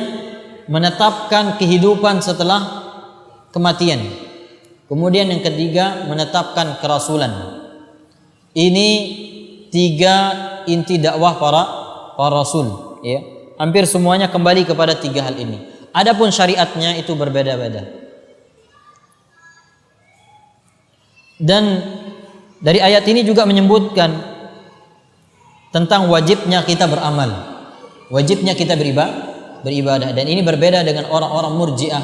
menetapkan kehidupan setelah kematian. Kemudian yang ketiga, menetapkan kerasulan. Ini tiga inti dakwah para rasul, ya. Hampir semuanya kembali kepada tiga hal ini. Adapun syariatnya itu berbeda-beda. Dan dari ayat ini juga menyebutkan tentang wajibnya kita beramal, wajibnya kita beribadah. Dan ini berbeda dengan orang-orang Murji'ah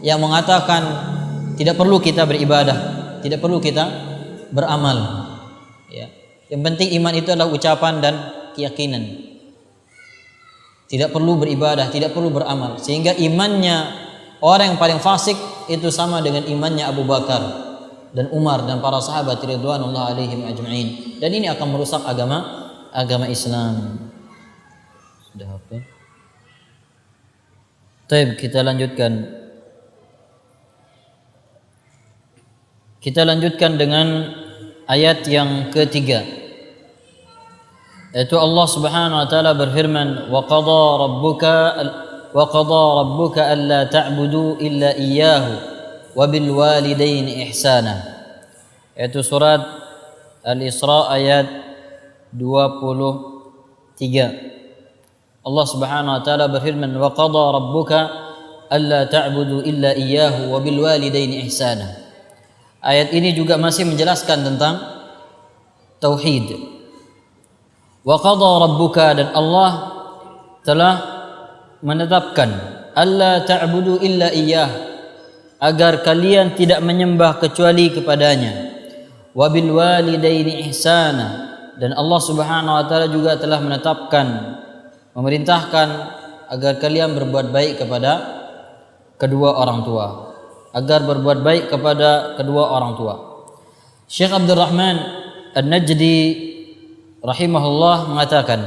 yang mengatakan tidak perlu kita beribadah, tidak perlu kita beramal. Ya. Yang penting iman itu adalah ucapan dan keyakinan. Tidak perlu beribadah, tidak perlu beramal. Sehingga imannya orang yang paling fasik itu sama dengan imannya Abu Bakar dan Umar dan para sahabat ridwanullah alaihim ajma'in. Dan ini akan merusak agama Islam. Sudah apa? Baik, kita lanjutkan. Kita lanjutkan dengan ayat yang ketiga. Yaitu Allah Subhanahu wa taala berfirman, "Wa qada rabbuka alla ta'budu illa iyyahu wa bil walidaini ihsana." Yaitu surat Al-Isra ayat 23. Allah Subhanahu wa taala berfirman, "Wa qada rabbuka alla ta'budu illa iyyahu wa bil walidaini ihsana." Ayat ini juga masih menjelaskan tentang tauhid. Wa qada rabbuka, dan Allah telah menetapkan alla ta'budu illa iyyah, agar kalian tidak menyembah kecuali kepadanya. Wa bil walidaini ihsana, dan Allah Subhanahu wa taala juga telah menetapkan, memerintahkan agar kalian berbuat baik kepada kedua orang tua, agar berbuat baik kepada kedua orang tua. Syekh Abdurrahman An-Najdi rahimahullah mengatakan,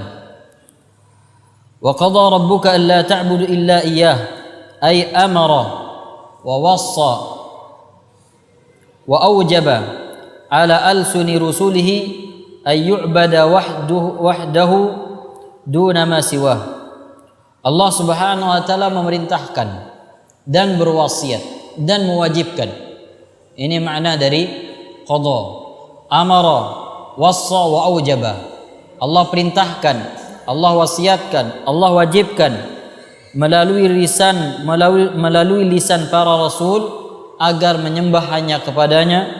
"Wa qada rabbuka alla ta'budu illa iyyah," ay amara wa wassa wa awjaba ala alsuni rusulihi ay yu'bada wahdahu duna ma siwah. Allah Subhanahu wa taala memerintahkan dan berwasiat dan mewajibkan. Ini makna dari qada. Amara, wassa wa aujaba. Allah perintahkan, Allah wasiatkan, Allah wajibkan melalui lisan para rasul agar menyembah hanya kepadanya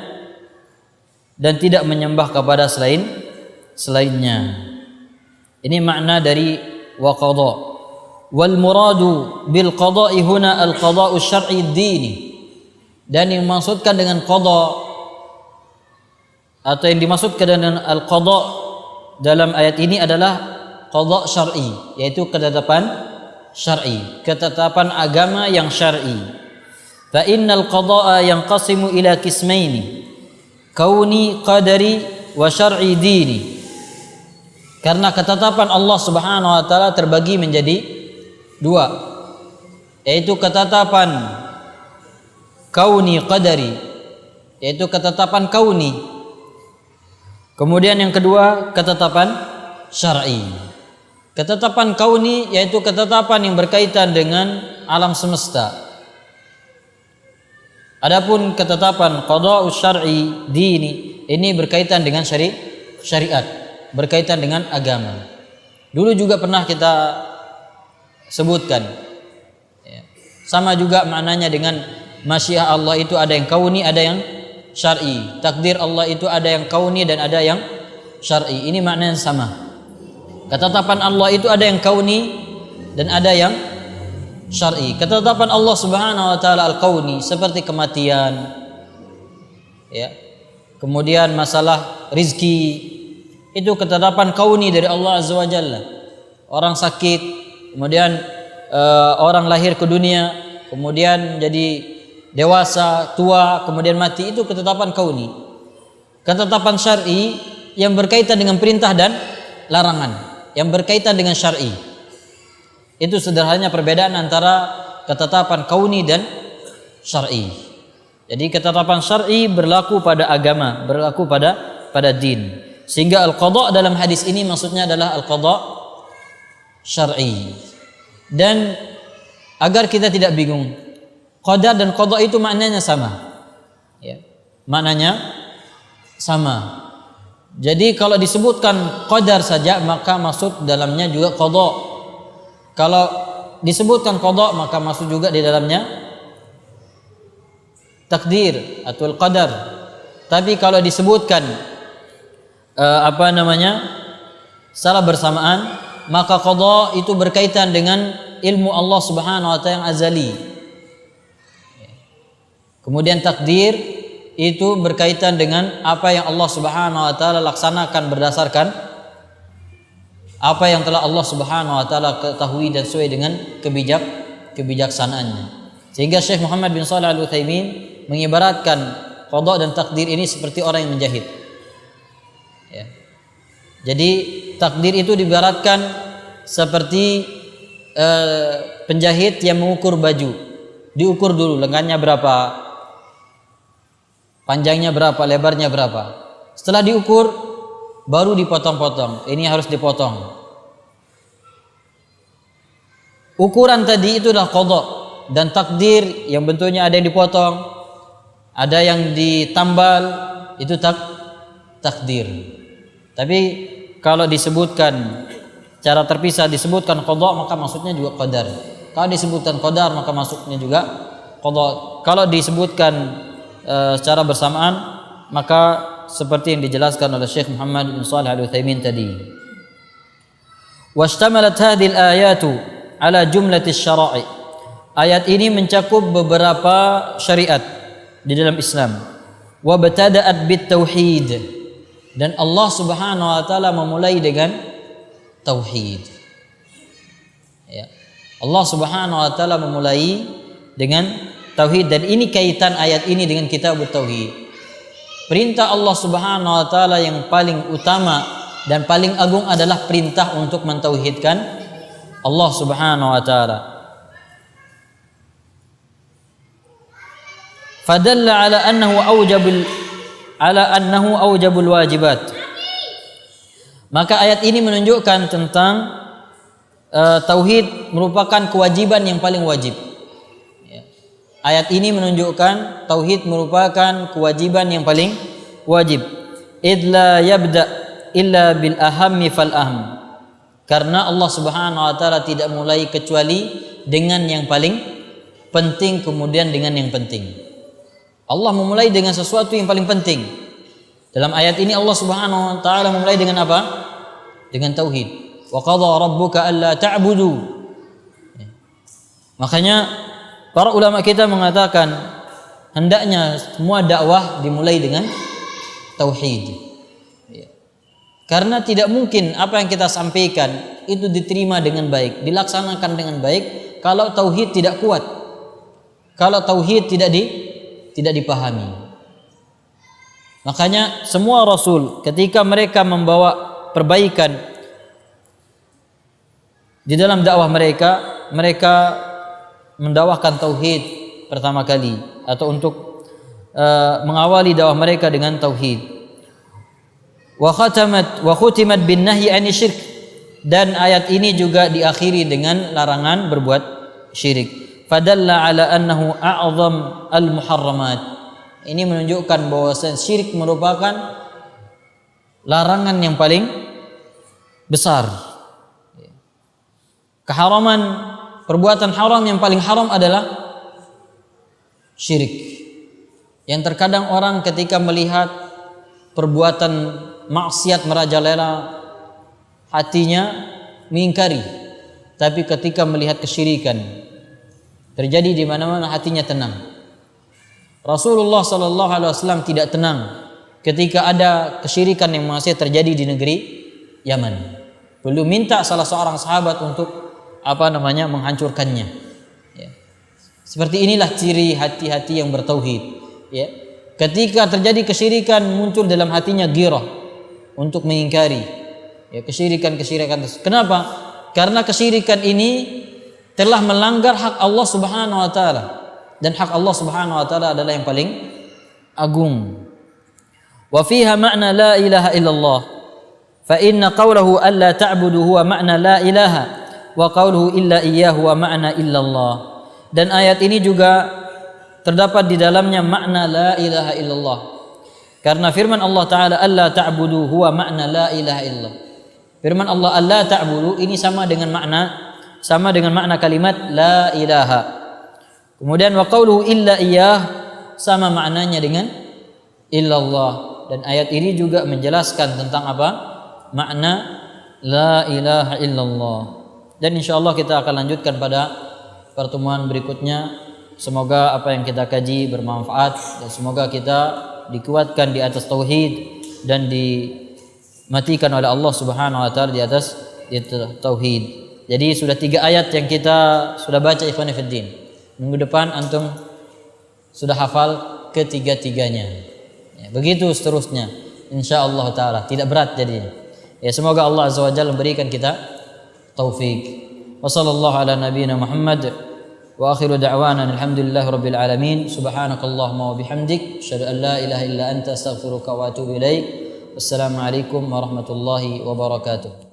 dan tidak menyembah kepada selainnya. Ini makna dari wa qada. Wal muradu bil qada'i huna al qada'u syar'i ad-dini. Dan yang dimaksudkan dengan qada, atau yang dimaksudkan dengan al qada dalam ayat ini adalah qada syar'i, yaitu ketetapan syar'i, ketetapan agama yang syar'i. Fa innal qada'a yanqasimu ila qismaini, kauni, qadari, wa syar'i dini. Karena ketetapan Allah Subhanahu wa taala terbagi menjadi dua, yaitu ketetapan kauni qadari, yaitu ketetapan kauni. Kemudian yang kedua ketetapan syar'i. Ketetapan kauni yaitu ketetapan yang berkaitan dengan alam semesta. Adapun ketetapan qada'us syar'i dini, ini berkaitan dengan syariat, berkaitan dengan agama. Dulu juga pernah kita sebutkan, sama juga maknanya dengan masyiah Allah itu ada yang kauni, ada yang syar'i. Takdir Allah itu ada yang kauni dan ada yang syar'i. Ini maknanya sama. Ketetapan Allah itu ada yang kauni dan ada yang syar'i. Ketetapan Allah Subhanahu wa taala al-kauni seperti kematian, ya. Kemudian masalah rizki, itu ketetapan kauni dari Allah Azza wa Jalla. Orang sakit, kemudian orang lahir ke dunia, kemudian jadi dewasa, tua, kemudian mati, itu ketetapan kauni. Ketetapan syar'i yang berkaitan dengan perintah dan larangan, yang berkaitan dengan syar'i. Itu sederhananya perbedaan antara ketetapan kauni dan syar'i. Jadi ketetapan syar'i berlaku pada agama, berlaku pada din. Sehingga al-qada dalam hadis ini maksudnya adalah al-qada syar'i. Dan agar kita tidak bingung, qada dan qada itu maknanya sama, ya, maknanya sama. Jadi kalau disebutkan qadar saja maka masuk dalamnya juga qada. Kalau disebutkan qada maka masuk juga di dalamnya takdir atau qadar. Tapi kalau disebutkan salah bersamaan, maka qada itu berkaitan dengan ilmu Allah Subhanahu wa taala yang azali. Kemudian takdir itu berkaitan dengan apa yang Allah Subhanahu wa taala laksanakan berdasarkan apa yang telah Allah Subhanahu wa taala ketahui dan sesuai dengan kebijaksanaannya. Sehingga Syekh Muhammad bin Shalih Al-Utsaimin mengibaratkan qada dan takdir ini seperti orang yang menjahit. Ya. Jadi takdir itu diibaratkan seperti penjahit yang mengukur baju. Diukur dulu lengannya berapa, panjangnya berapa, lebarnya berapa. Setelah diukur, baru dipotong-potong. Ini harus dipotong. Ukuran tadi itu adalah qada, dan takdir yang bentuknya ada yang dipotong, ada yang ditambal, itu takdir. Tapi kalau disebutkan cara terpisah, disebutkan qada, maka maksudnya juga qadar. Kalau disebutkan qadar, maka maksudnya juga qada. Kalau disebutkan secara bersamaan, maka seperti yang dijelaskan oleh Syekh Muhammad bin Shalih Al-Utsaimin tadi. Washtamalat hadhil ayatu ala jumlatis syara'i. Ayat ini mencakup beberapa syariat di dalam Islam. Wa batada'at bit tauhid, dan Allah Subhanahu wa taala memulai dengan tauhid. Ya. Allah Subhanahu wa taala memulai dengan tauhid, dan ini kaitan ayat ini dengan kitab tauhid. Perintah Allah Subhanahu wa taala yang paling utama dan paling agung adalah perintah untuk mentauhidkan Allah Subhanahu wa taala. Fadalla ala annahu aujabul wajibat. Maka ayat ini menunjukkan tentang tauhid merupakan kewajiban yang paling wajib. Ya. Ayat ini menunjukkan tauhid merupakan kewajiban yang paling wajib. Idla yabda illa bil ahammi fal ahm. Karena Allah Subhanahu wa taala tidak mulai kecuali dengan yang paling penting, kemudian dengan yang penting. Allah memulai dengan sesuatu yang paling penting. Dalam ayat ini Allah Subhanahu wa taala memulai dengan apa? Dengan tauhid. Wa qadha rabbuka alla ta'budu. Makanya para ulama kita mengatakan hendaknya semua dakwah dimulai dengan tauhid. Karena tidak mungkin apa yang kita sampaikan itu diterima dengan baik, dilaksanakan dengan baik kalau tauhid tidak kuat. Kalau tauhid tidak dipahami. Makanya semua rasul ketika mereka membawa perbaikan di dalam dakwah mereka, mereka mendakwahkan tauhid pertama kali, atau untuk mengawali dakwah mereka dengan tauhid. Wa khutimat bin nahyi 'ani syirk, dan ayat ini juga diakhiri dengan larangan berbuat syirik. Fadalla ala annahu a'zam al-muharramat. Ini menunjukkan bahwa syirik merupakan larangan yang paling besar. Keharaman, perbuatan haram yang paling haram adalah syirik. Yang terkadang orang ketika melihat perbuatan maksiat merajalela, hatinya mengingkari, tapi ketika melihat kesyirikan terjadi di mana-mana, hatinya tenang. Rasulullah sallallahu alaihi wasallam tidak tenang ketika ada kesyirikan yang masih terjadi di negeri Yaman. Belum minta salah seorang sahabat untuk menghancurkannya. Ya. Seperti inilah ciri hati-hati yang bertauhid. Ya. Ketika terjadi kesyirikan, muncul dalam hatinya ghirah untuk mengingkari kesyirikan. Kenapa? Karena kesyirikan ini telah melanggar hak Allah Subhanahu wa taala, dan hak Allah Subhanahu wa taala adalah yang paling agung. Wa fiha ma'na la ilaha illallah. Fa inna qawlahu alla ta'budu huwa ma'na la ilaha, wa qawluhu illa iyyahu wa ma'na illallah. Dan ayat ini juga terdapat di dalamnya makna la ilaha illallah. Karena firman Allah taala alla ta'budu huwa ma'na la ilaha illallah. Firman Allah alla ta'budu ini sama dengan makna kalimat la ilaha. Kemudian wa qawluhu illa iyyah sama maknanya dengan illallah. Dan ayat ini juga menjelaskan tentang apa? Makna la ilaha illallah. Dan insyaallah kita akan lanjutkan pada pertemuan berikutnya. Semoga apa yang kita kaji bermanfaat, dan semoga kita dikuatkan di atas tauhid dan dimatikan oleh Allah Subhanahu wa taala di atas tauhid. Jadi sudah 3 ayat yang kita sudah baca, ikhwan fillah. Minggu depan antum sudah hafal ketiga-tiganya. Ya, begitu seterusnya. Insyaallah taala tidak berat jadinya. Ya, semoga Allah Azza wa Jalla memberikan kita taufik. Wa sallallahu ala nabiyyina Muhammad wa akhiru da'wana alhamdulillahi rabbil alamin. Subhanakallahumma wa bihamdik asyhadu an la ilaha illa anta astaghfiruka wa atubu ilaik. Wassalamualaikum warahmatullahi wabarakatuh.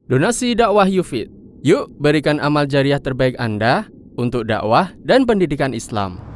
Donasi dakwah Yufid. Yuk berikan amal jariah terbaik Anda untuk dakwah dan pendidikan Islam.